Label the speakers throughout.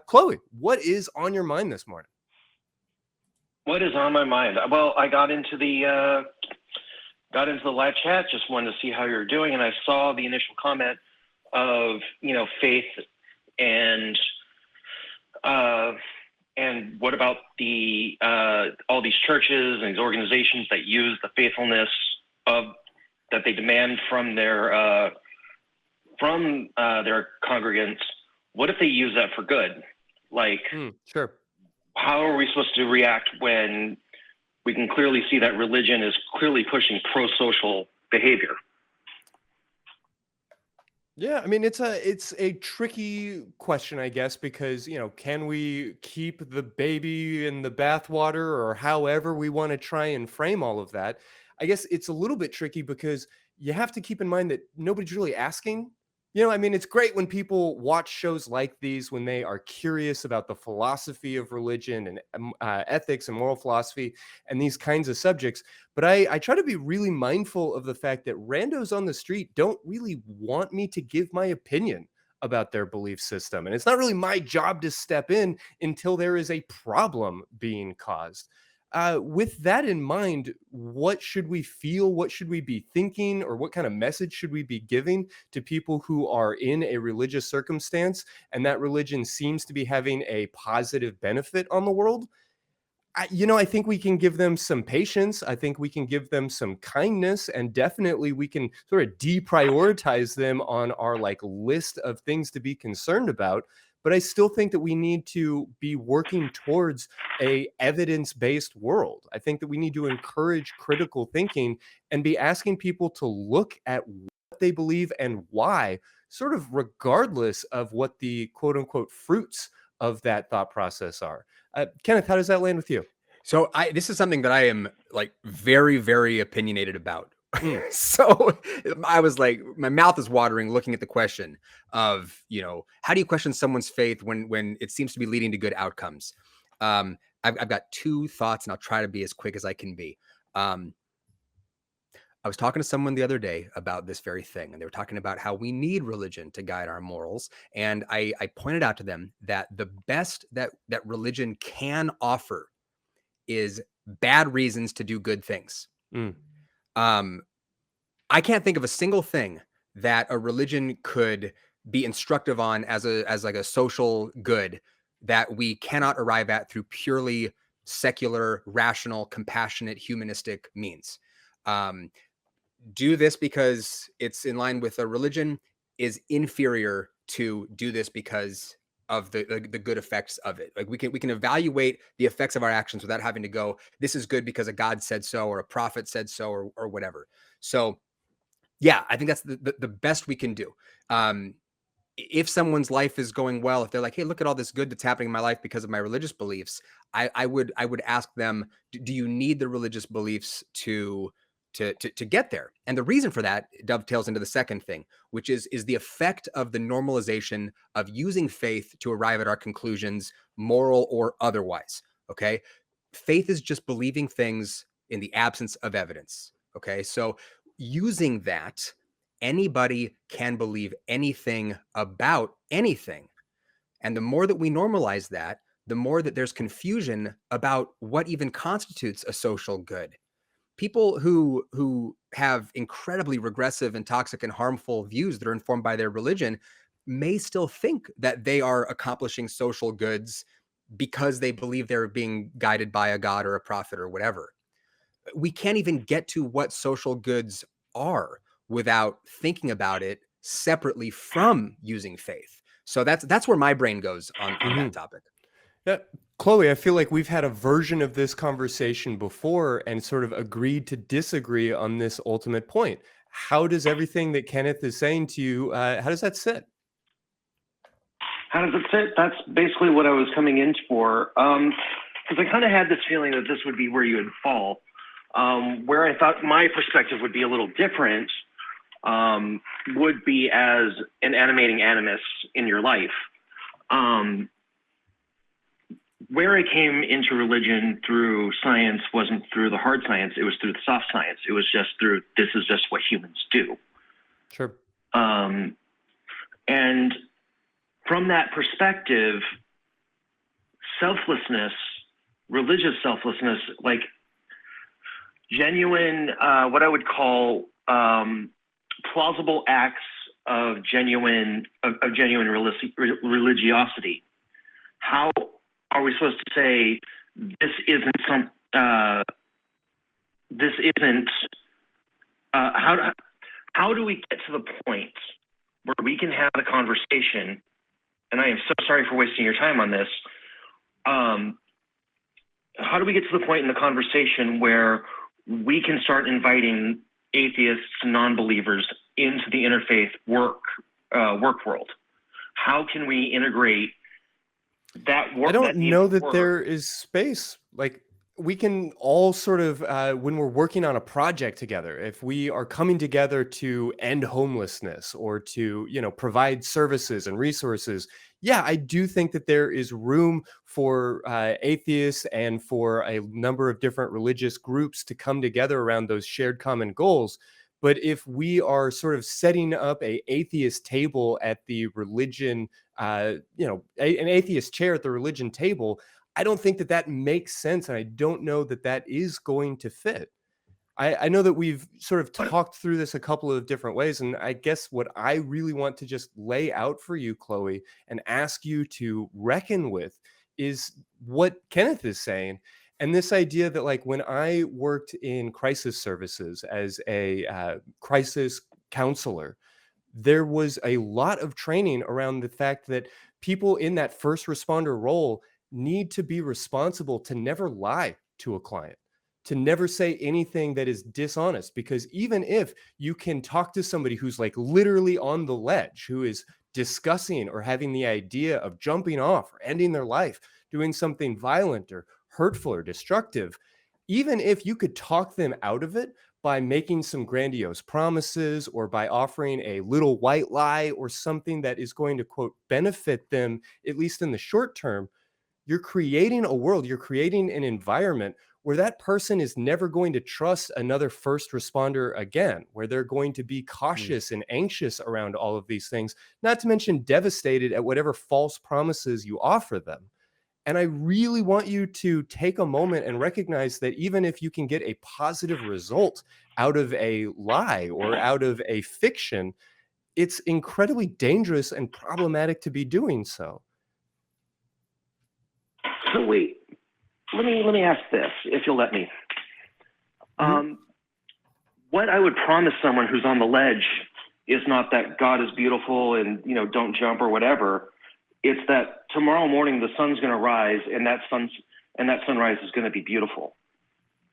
Speaker 1: Chloe, what is on your mind this morning?
Speaker 2: What is on my mind? Well, I got into the live chat, just wanted to see how you're doing, and I saw the initial comment of faith and what about the all these churches and these organizations that use the faithfulness of that they demand from their congregants? What if they use that for good? Like,
Speaker 1: sure.
Speaker 2: How are we supposed to react when we can clearly see that religion is clearly pushing prosocial behavior?
Speaker 1: Yeah, I mean, it's a tricky question, I guess, because, can we keep the baby in the bathwater, or however we want to try and frame all of that? I guess it's a little bit tricky because you have to keep in mind that nobody's really asking. I mean, it's great when people watch shows like these, when they are curious about the philosophy of religion and ethics and moral philosophy and these kinds of subjects. But I try to be really mindful of the fact that randos on the street don't really want me to give my opinion about their belief system. And it's not really my job to step in until there is a problem being caused. With that in mind, what should we feel? What should we be thinking? Or what kind of message should we be giving to people who are in a religious circumstance and that religion seems to be having a positive benefit on the world? I think we can give them some patience. I think we can give them some kindness, and definitely we can sort of deprioritize them on our list of things to be concerned about. But I still think that we need to be working towards a evidence-based world. I think that we need to encourage critical thinking and be asking people to look at what they believe and why, sort of regardless of what the quote unquote fruits of that thought process are. Kenneth, how does that land with you?
Speaker 3: So this is something that I am very, very opinionated about. So I was like, my mouth is watering looking at the question of, how do you question someone's faith when it seems to be leading to good outcomes? I've got two thoughts, and I'll try to be as quick as I can be. I was talking to someone the other day about this very thing, and they were talking about how we need religion to guide our morals. And I pointed out to them that the best that religion can offer is bad reasons to do good things. I can't think of a single thing that a religion could be instructive on as a social good that we cannot arrive at through purely secular, rational, compassionate, humanistic means. Do this because it's in line with a religion is inferior to do this because of the good effects of it. Like we can evaluate the effects of our actions without having to go, this is good because a God said so, or a prophet said so, or whatever. So yeah, I think that's the best we can do. If someone's life is going well, if they're like, hey, look at all this good that's happening in my life because of my religious beliefs, I would ask them, do you need the religious beliefs to get there? And the reason for that dovetails into the second thing, which is the effect of the normalization of using faith to arrive at our conclusions, moral or otherwise. Okay. Faith is just believing things in the absence of evidence. Okay. So using that, anybody can believe anything about anything. And the more that we normalize that, the more that there's confusion about what even constitutes a social good. People who have incredibly regressive and toxic and harmful views that are informed by their religion may still think that they are accomplishing social goods because they believe they're being guided by a god or a prophet or whatever. We can't even get to what social goods are without thinking about it separately from using faith. So that's where my brain goes on that topic.
Speaker 1: Yeah. Chloe, I feel like we've had a version of this conversation before and sort of agreed to disagree on this ultimate point. How does everything that Kenneth is saying to you, how does that sit?
Speaker 2: How does it sit? That's basically what I was coming in for. Because I kind of had this feeling that this would be where you would fall. Where I thought my perspective would be a little different would be as an animating animus in your life. Where I came into religion through science wasn't through the hard science, it was through the soft science. It was just through, this is just what humans do.
Speaker 1: Sure.
Speaker 2: And from that perspective, selflessness, religious selflessness, like genuine, what I would call plausible acts of genuine religiosity. How are we supposed to say this isn't some? This isn't. How do we get to the point where we can have a conversation? And I am so sorry for wasting your time on this. How do we get to the point in the conversation where we can start inviting atheists, non-believers into the interfaith work world? How can we integrate that work?
Speaker 1: I don't know that there is space. Like, we can all sort of, when we're working on a project together, if we are coming together to end homelessness or to, provide services and resources, yeah, I do think that there is room for atheists and for a number of different religious groups to come together around those shared common goals. But if we are sort of setting up an atheist table at the religion, an atheist chair at the religion table, I don't think that that makes sense. And I don't know that that is going to fit. I know that we've sort of talked through this a couple of different ways. And I guess what I really want to just lay out for you, Chloe, and ask you to reckon with is what Kenneth is saying. And this idea that, like, when I worked in crisis services as a crisis counselor, there was a lot of training around the fact that people in that first responder role need to be responsible to never lie to a client, to never say anything that is dishonest, because even if you can talk to somebody who's like literally on the ledge, who is discussing or having the idea of jumping off or ending their life, doing something violent or hurtful or destructive, even if you could talk them out of it by making some grandiose promises or by offering a little white lie or something that is going to, quote, benefit them, at least in the short term, you're creating a world, you're creating an environment where that person is never going to trust another first responder again, where they're going to be cautious and anxious around all of these things, not to mention devastated at whatever false promises you offer them. And I really want you to take a moment and recognize that even if you can get a positive result out of a lie or out of a fiction, it's incredibly dangerous and problematic to be doing so.
Speaker 2: So wait, let me ask this, if you'll let me. What I would promise someone who's on the ledge is not that God is beautiful and don't jump or whatever. It's that tomorrow morning the sun's going to rise and that sunrise is going to be beautiful.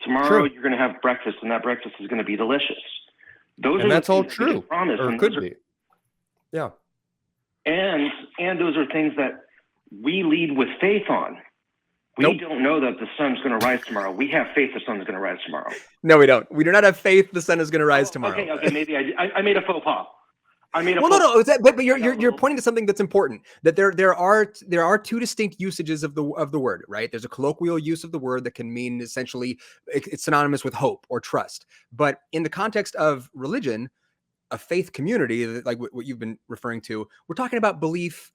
Speaker 2: Tomorrow you're going to have breakfast and that breakfast is going to be delicious.
Speaker 1: That's all true, or could be. Yeah.
Speaker 2: And those are things that we lead with faith on. We don't know that the sun's going to rise tomorrow. We have faith the sun's going to rise tomorrow.
Speaker 3: No, we don't. We do not have faith the sun is going to rise tomorrow.
Speaker 2: Okay, maybe I made a faux pas.
Speaker 3: But you're pointing to something that's important. That there are two distinct usages of the word, right? There's a colloquial use of the word that can mean essentially it's synonymous with hope or trust. But in the context of religion, a faith community, like what you've been referring to, we're talking about belief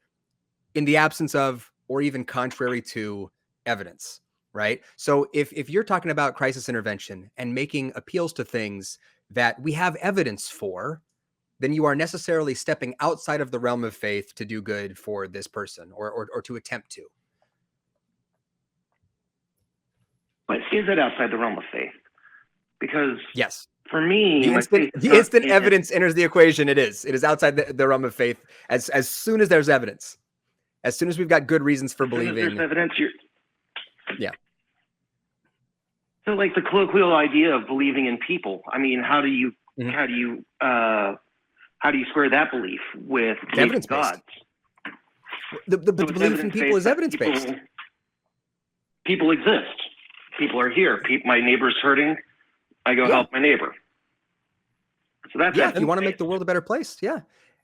Speaker 3: in the absence of or even contrary to evidence, right? So if you're talking about crisis intervention and making appeals to things that we have evidence for, then you are necessarily stepping outside of the realm of faith to do good for this person or to attempt to.
Speaker 2: But is it outside the realm of faith? Because
Speaker 3: yes,
Speaker 2: for me,
Speaker 3: the instant evidence enters the equation. It is outside the realm of faith as soon as there's evidence. As soon as we've got good reasons for believing.
Speaker 2: There's evidence.
Speaker 3: Yeah.
Speaker 2: So, like the colloquial idea of believing in people. I mean, how do you square that belief with
Speaker 3: evidence-based? The belief in people is evidence-based.
Speaker 2: People exist. People are here. My neighbor's hurting. I go help my neighbor. So that's
Speaker 3: if you want to make the world a better place. Yeah.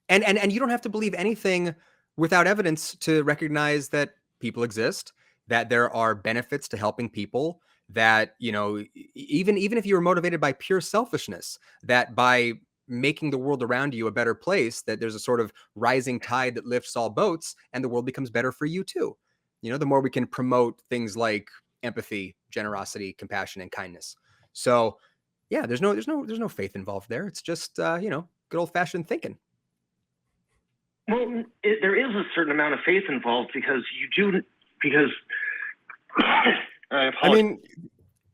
Speaker 3: And you don't have to believe anything without evidence to recognize that people exist, that there are benefits to helping people, that, even if you were motivated by pure selfishness, that by making the world around you a better place, that there's a sort of rising tide that lifts all boats and the world becomes better for you too. the more we can promote things like empathy, generosity, compassion, and kindness. So yeah, there's no faith involved there. It's just, good old fashioned thinking.
Speaker 2: Well, there is a certain amount of faith involved because I
Speaker 1: mean,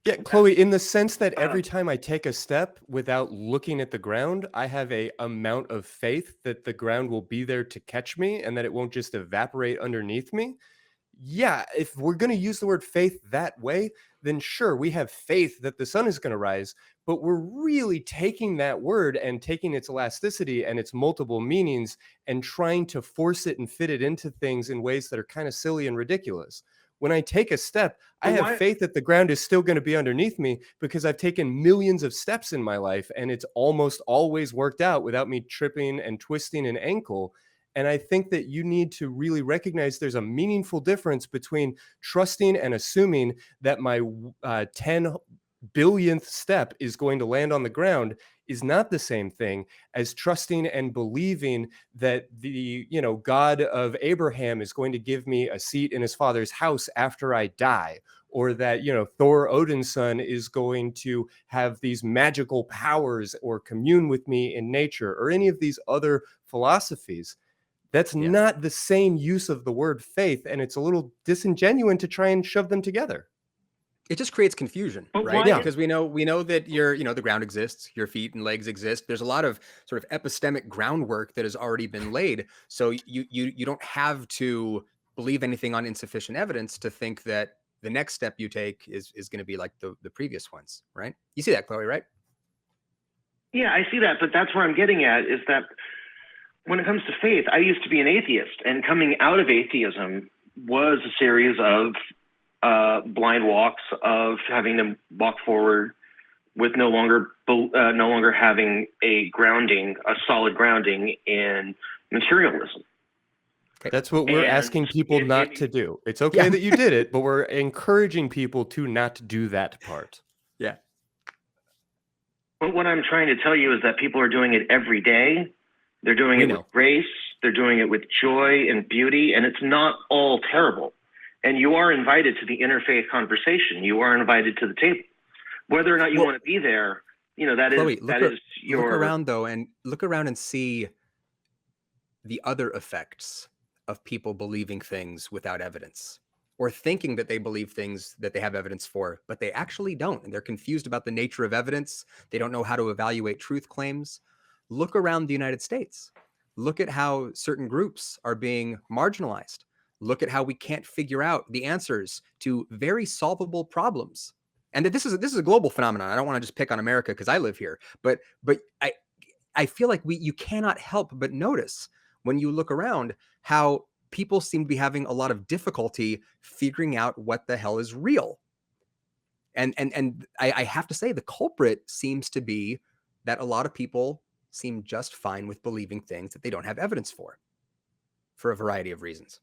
Speaker 1: yeah, Chloe, in the sense that every time I take a step without looking at the ground, I have a amount of faith that the ground will be there to catch me and that it won't just evaporate underneath me. Yeah, if we're going to use the word faith that way, then sure, we have faith that the sun is going to rise, but we're really taking that word and taking its elasticity and its multiple meanings and trying to force it and fit it into things in ways that are kind of silly and ridiculous. When I take a step, I have faith that the ground is still going to be underneath me because I've taken millions of steps in my life and it's almost always worked out without me tripping and twisting an ankle. And I think that you need to really recognize there's a meaningful difference between trusting and assuming that my 10 billionth step is going to land on the ground is not the same thing as trusting and believing that the, God of Abraham is going to give me a seat in his father's house after I die, or that, Thor, Odin's son, is going to have these magical powers or commune with me in nature, or any of these other philosophies. That's not the same use of the word faith, and it's a little disingenuous to try and shove them together.
Speaker 3: It just creates confusion, right?
Speaker 1: Yeah.
Speaker 3: Because we know that the ground exists, your feet and legs exist. There's a lot of sort of epistemic groundwork that has already been laid. So you don't have to believe anything on insufficient evidence to think that the next step you take is going to be like the previous ones, right? You see that, Chloe, right?
Speaker 2: Yeah, I see that, but that's where I'm getting at is that when it comes to faith, I used to be an atheist, and coming out of atheism was a series of blind walks of having to walk forward with no longer having a solid grounding in materialism.
Speaker 1: That's what we're asking people not to do. It's okay that you did it, but we're encouraging people to not do that part.
Speaker 3: Yeah.
Speaker 2: But what I'm trying to tell you is that people are doing it every day. They're doing it with grace. They're doing it with joy and beauty, and it's not all terrible. And you are invited to the interfaith conversation. You are invited to the table. Whether or not you want to be there, that
Speaker 3: Chloe,
Speaker 2: is your...
Speaker 3: Look around, though, and look around and see the other effects of people believing things without evidence, or thinking that they believe things that they have evidence for, but they actually don't. And they're confused about the nature of evidence. They don't know how to evaluate truth claims. Look around the United States. Look at how certain groups are being marginalized. Look at how we can't figure out the answers to very solvable problems. And that this is a global phenomenon. I don't want to just pick on America because I live here, but I feel like you cannot help but notice when you look around how people seem to be having a lot of difficulty figuring out what the hell is real. And I have to say the culprit seems to be that a lot of people seem just fine with believing things that they don't have evidence for a variety of reasons.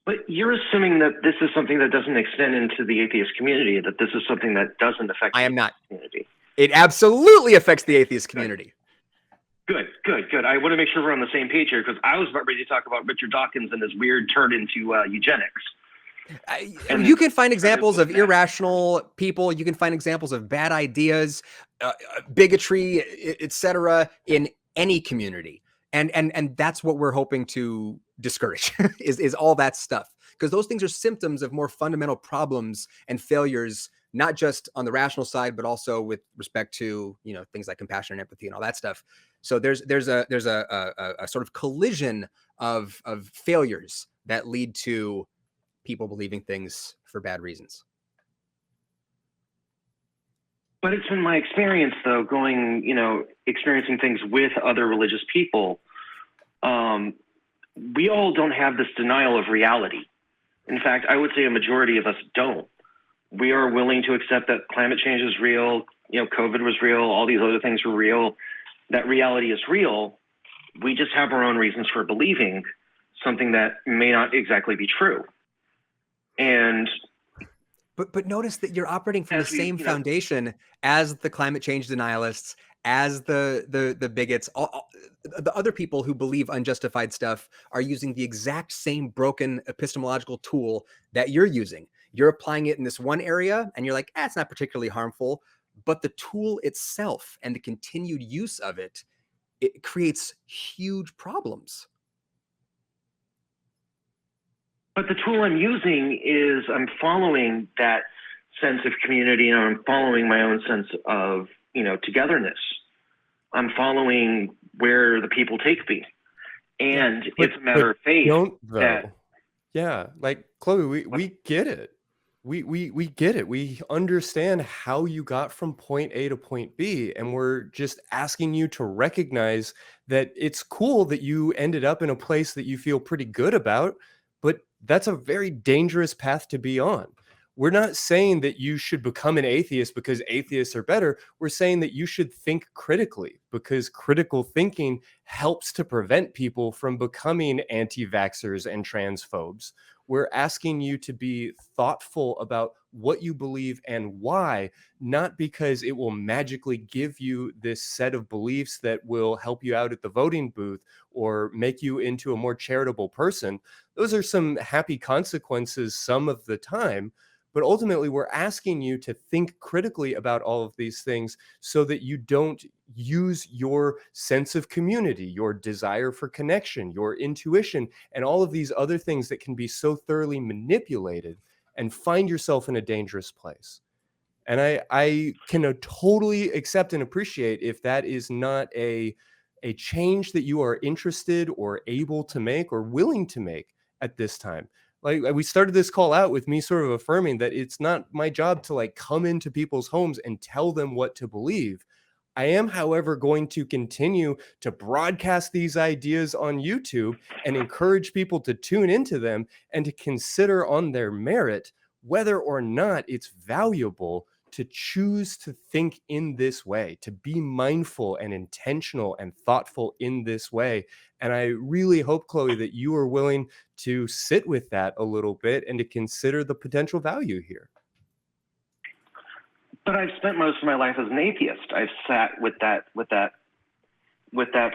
Speaker 2: But you're assuming that this is something that doesn't extend into the atheist community, that this is something that doesn't affect
Speaker 3: I am not.
Speaker 2: Community.
Speaker 3: It absolutely affects the atheist community.
Speaker 2: Good. I want to make sure we're on the same page here, because I was about ready to talk about Richard Dawkins and his weird turn into eugenics.
Speaker 3: And you can find examples of irrational people. You can find examples of bad ideas, bigotry, etc., in any community. And that's what we're hoping to discourage is all that stuff, because those things are symptoms of more fundamental problems and failures, not just on the rational side, but also with respect to things like compassion and empathy and all that stuff. So there's a sort of collision of failures that lead to people believing things for bad reasons.
Speaker 2: But it's been my experience, though, experiencing things with other religious people. We all don't have this denial of reality. In fact, I would say a majority of us don't. We are willing to accept that climate change is real, COVID was real, all these other things were real, that reality is real. We just have our own reasons for believing something that may not exactly be true. And
Speaker 3: but notice that you're operating from the same foundation as the climate change denialists, as the bigots. The other people who believe unjustified stuff are using the exact same broken epistemological tool that you're using. You're applying it in this one area, and you're like, it's not particularly harmful. But the tool itself and the continued use of it, it creates huge problems.
Speaker 2: But the tool I'm using is I'm following that sense of community, and I'm following my own sense of, togetherness. I'm following where the people take me. And it's a matter of faith.
Speaker 1: Don't though. Yeah, like Chloe, we get it. We get it. We understand how you got from point A to point B, and we're just asking you to recognize that it's cool that you ended up in a place that you feel pretty good about, but that's a very dangerous path to be on. We're not saying that you should become an atheist because atheists are better. We're saying that you should think critically, because critical thinking helps to prevent people from becoming anti-vaxxers and transphobes. We're asking you to be thoughtful about what you believe and why, not because it will magically give you this set of beliefs that will help you out at the voting booth or make you into a more charitable person. Those are some happy consequences some of the time. But ultimately, we're asking you to think critically about all of these things so that you don't use your sense of community, your desire for connection, your intuition, and all of these other things that can be so thoroughly manipulated and find yourself in a dangerous place. And I can totally accept and appreciate if that is not a change that you are interested or able to make or willing to make at this time. Like, we started this call out with me sort of affirming that it's not my job to like come into people's homes and tell them what to believe. I am, however, going to continue to broadcast these ideas on YouTube and encourage people to tune into them and to consider on their merit whether or not it's valuable to choose to think in this way, to be mindful and intentional and thoughtful in this way. And I really hope, Chloe, that you are willing to sit with that a little bit and to consider the potential value here.
Speaker 2: But I've spent most of my life as an atheist. I've sat with that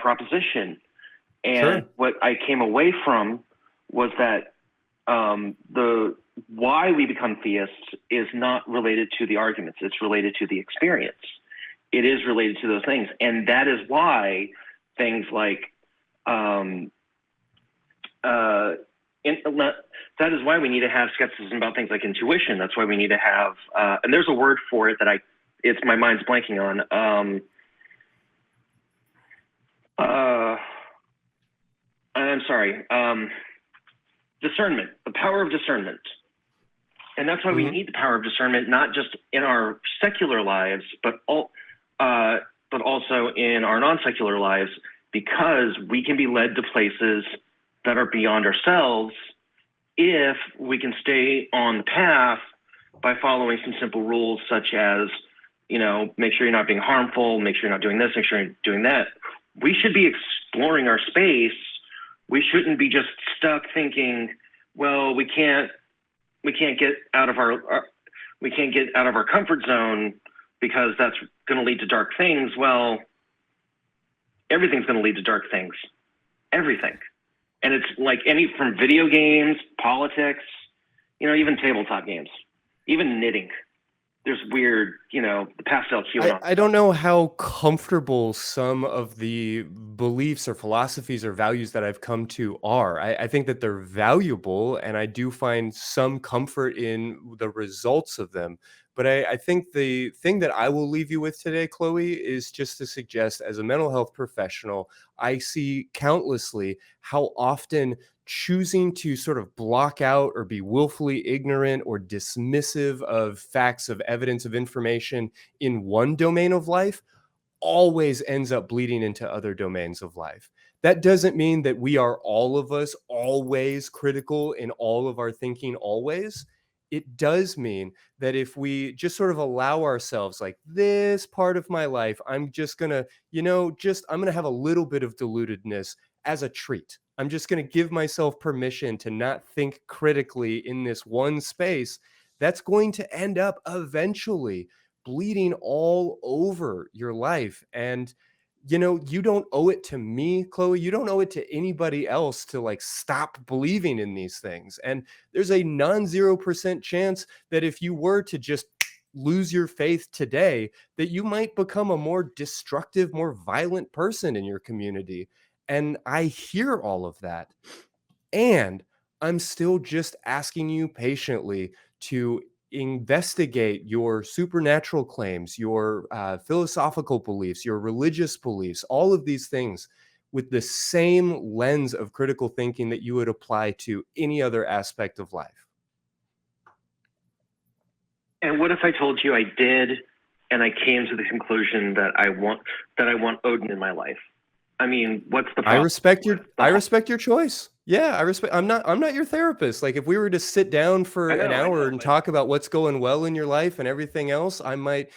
Speaker 2: proposition, and
Speaker 1: Sure.
Speaker 2: what I came away from was that the why we become theists is not related to the arguments. It's related to the experience. It is related to those things, and that is why things like that is why we need to have skepticism about things like intuition. That's why we need to have, and there's a word for it that it's my mind's blanking on. I'm sorry. Discernment, the power of discernment. And that's why we need the power of discernment, not just in our secular lives, but also in our non-secular lives, because we can be led to places that are beyond ourselves if we can stay on the path by following some simple rules, such as, make sure you're not being harmful, make sure you're not doing this, make sure you're doing that. We should be exploring our space. We shouldn't be just stuck thinking, well, we can't get out of our comfort zone because that's going to lead to dark things. Well, everything's going to lead to dark things. Everything. And it's like from video games, politics, even tabletop games, even knitting. There's weird, the pastel QAnon.
Speaker 1: I don't know how comfortable some of the beliefs or philosophies or values that I've come to are. I think that they're valuable, and I do find some comfort in the results of them. But I think the thing that I will leave you with today, Chloe, is just to suggest, as a mental health professional, I see countlessly how often choosing to sort of block out or be willfully ignorant or dismissive of facts, of evidence, of information in one domain of life always ends up bleeding into other domains of life. That doesn't mean that we are, all of us, always critical in all of our thinking always. It does mean that if we just sort of allow ourselves, like, this part of my life, I'm just gonna, I'm gonna have a little bit of deludedness as a treat. I'm just going to give myself permission to not think critically in this one space. That's going to end up eventually bleeding all over your life. And you don't owe it to me, Chloe. You don't owe it to anybody else to like stop believing in these things. And there's a non-0% chance that if you were to just lose your faith today, that you might become a more destructive, more violent person in your community. And I hear all of that. And I'm still just asking you patiently to investigate your supernatural claims, your philosophical beliefs, your religious beliefs, all of these things with the same lens of critical thinking that you would apply to any other aspect of life.
Speaker 2: And what if I told you I did, and I came to the conclusion that I want Odin in my life? I mean, what's the problem?
Speaker 1: I respect your choice. Yeah, I'm not your therapist. Like if we were to sit down for an hour and talk about what's going well in your life and everything else, I might,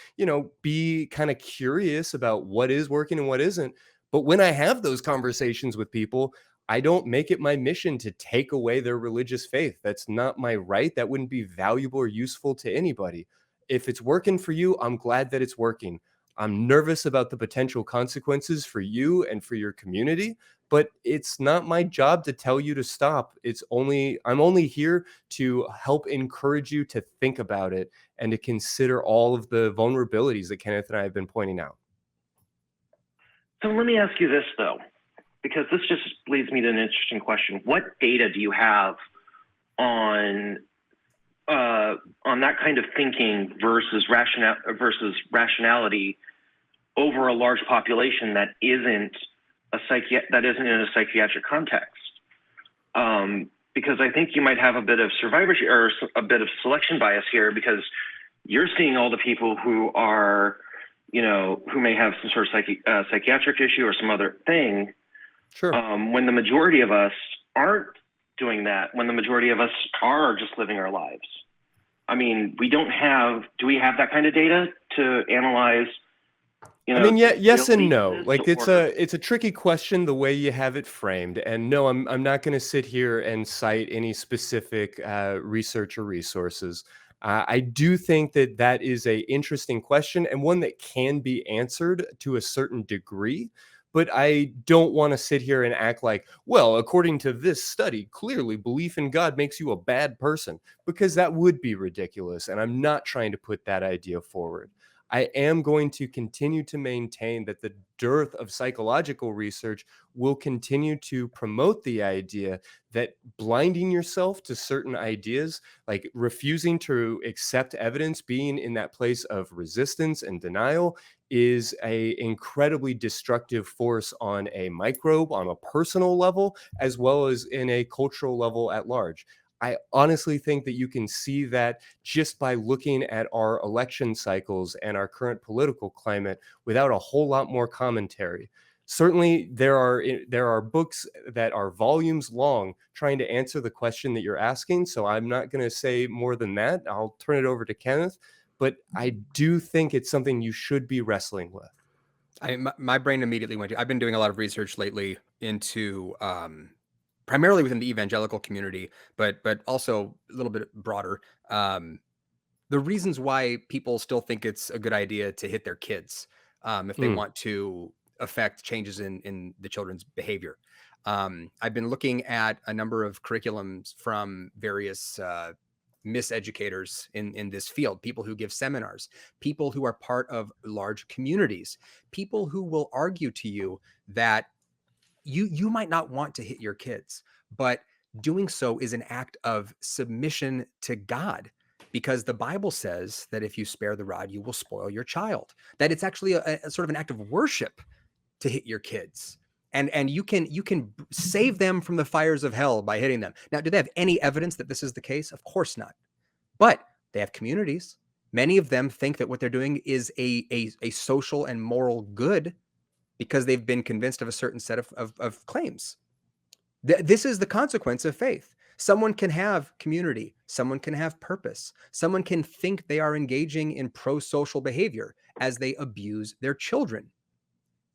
Speaker 1: be kind of curious about what is working and what isn't. But when I have those conversations with people, I don't make it my mission to take away their religious faith. That's not my right. That wouldn't be valuable or useful to anybody. If it's working for you, I'm glad that it's working. I'm nervous about the potential consequences for you and for your community, but it's not my job to tell you to stop. I'm only here to help encourage you to think about it and to consider all of the vulnerabilities that Kenneth and I have been pointing out.
Speaker 2: So let me ask you this though, because this just leads me to an interesting question. What data do you have on that kind of thinking versus rationality over a large population that isn't in a psychiatric context? Because I think you might have a bit of survivorship or a bit of selection bias here, because you're seeing all the people who are, who may have some sort of psychiatric issue or some other thing.
Speaker 1: Sure.
Speaker 2: When the majority of us aren't doing that, when the majority of us are just living our lives. I mean, do we have that kind of data to analyze?
Speaker 1: Yes and no. Like it's a tricky question the way you have it framed. And no, I'm not going to sit here and cite any specific research or resources. I do think that is a interesting question and one that can be answered to a certain degree. But I don't want to sit here and act like, well, according to this study, clearly belief in God makes you a bad person, because that would be ridiculous. And I'm not trying to put that idea forward. I am going to continue to maintain that the dearth of psychological research will continue to promote the idea that blinding yourself to certain ideas, like refusing to accept evidence, being in that place of resistance and denial, is an incredibly destructive force on a microbe, on a personal level, as well as in a cultural level at large. I honestly think that you can see that just by looking at our election cycles and our current political climate without a whole lot more commentary. Certainly, there are books that are volumes long trying to answer the question that you're asking. So I'm not going to say more than that. I'll turn it over to Kenneth. But I do think it's something you should be wrestling with.
Speaker 3: My brain immediately went to, I've been doing a lot of research lately into primarily within the evangelical community, but also a little bit broader. The reasons why people still think it's a good idea to hit their kids if they want to affect changes in the children's behavior. I've been looking at a number of curriculums from various miseducators in this field, people who give seminars, people who are part of large communities, people who will argue to you that you might not want to hit your kids, but doing so is an act of submission to God, because the Bible says that if you spare the rod, you will spoil your child, that it's actually a sort of an act of worship to hit your kids. And you can save them from the fires of hell by hitting them. Now, do they have any evidence that this is the case? Of course not. But they have communities. Many of them think that what they're doing is a social and moral good because they've been convinced of a certain set of claims. This is the consequence of faith. Someone can have community. Someone can have purpose. Someone can think they are engaging in prosocial behavior as they abuse their children.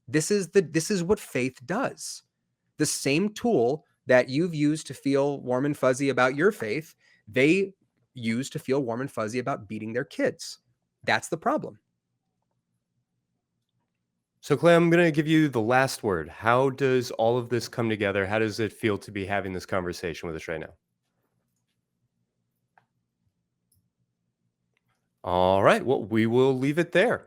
Speaker 3: This is what faith does. The same tool that you've used to feel warm and fuzzy about your faith, they use to feel warm and fuzzy about beating their kids. That's the problem.
Speaker 1: So, Clay, I'm going to give you the last word. How does all of this come together? How does it feel to be having this conversation with us right now? All right. Well, we will leave it there.